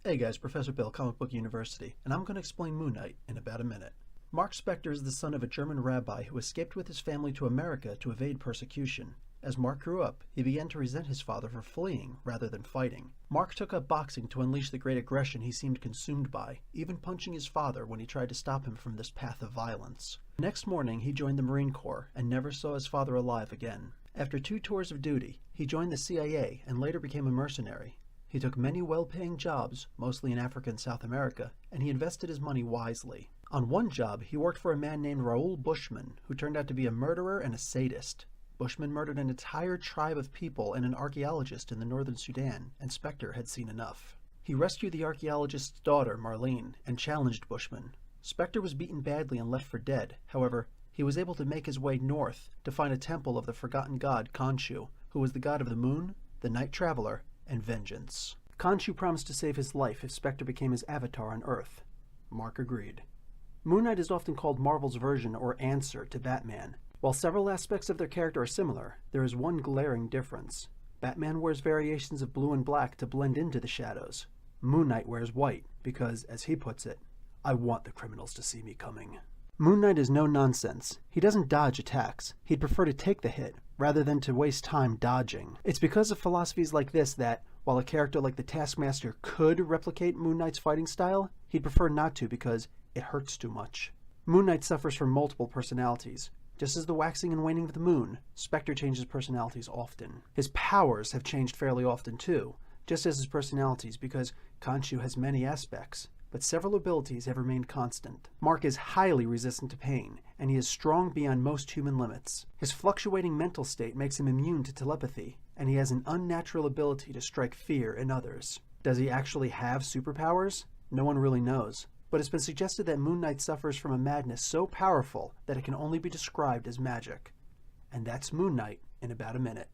Hey guys, Professor Bill, Comic Book University, and I'm going to explain Moon Knight in about a minute. Marc Spector is the son of a German rabbi who escaped with his family to America to evade persecution. As Marc grew up, he began to resent his father for fleeing rather than fighting. Marc took up boxing to unleash the great aggression he seemed consumed by, even punching his father when he tried to stop him from this path of violence. The next morning, he joined the Marine Corps and never saw his father alive again. After 2 tours of duty, he joined the CIA and later became a mercenary. He took many well-paying jobs, mostly in Africa and South America, and he invested his money wisely. On one job, he worked for a man named Raoul Bushman, who turned out to be a murderer and a sadist. Bushman murdered an entire tribe of people and an archaeologist in the Northern Sudan, and Spector had seen enough. He rescued the archaeologist's daughter, Marlene, and challenged Bushman. Spector was beaten badly and left for dead. However, he was able to make his way north to find a temple of the forgotten god Khonshu, who was the god of the moon, the night traveler, and vengeance. Khonshu promised to save his life if Spector became his avatar on Earth. Marc agreed. Moon Knight is often called Marvel's version or answer to Batman. While several aspects of their character are similar, there is one glaring difference. Batman wears variations of blue and black to blend into the shadows. Moon Knight wears white because, as he puts it, I want the criminals to see me coming. Moon Knight is no nonsense. He doesn't dodge attacks. He'd prefer to take the hit, rather than to waste time dodging. It's because of philosophies like this that, while a character like the Taskmaster could replicate Moon Knight's fighting style, he'd prefer not to because it hurts too much. Moon Knight suffers from multiple personalities. Just as the waxing and waning of the moon, Spector changes personalities often. His powers have changed fairly often too, just as his personalities, because Khonshu has many aspects, but several abilities have remained constant. Marc is highly resistant to pain, and he is strong beyond most human limits. His fluctuating mental state makes him immune to telepathy, and he has an unnatural ability to strike fear in others. Does he actually have superpowers? No one really knows, but it's been suggested that Moon Knight suffers from a madness so powerful that it can only be described as magic. And that's Moon Knight in about a minute.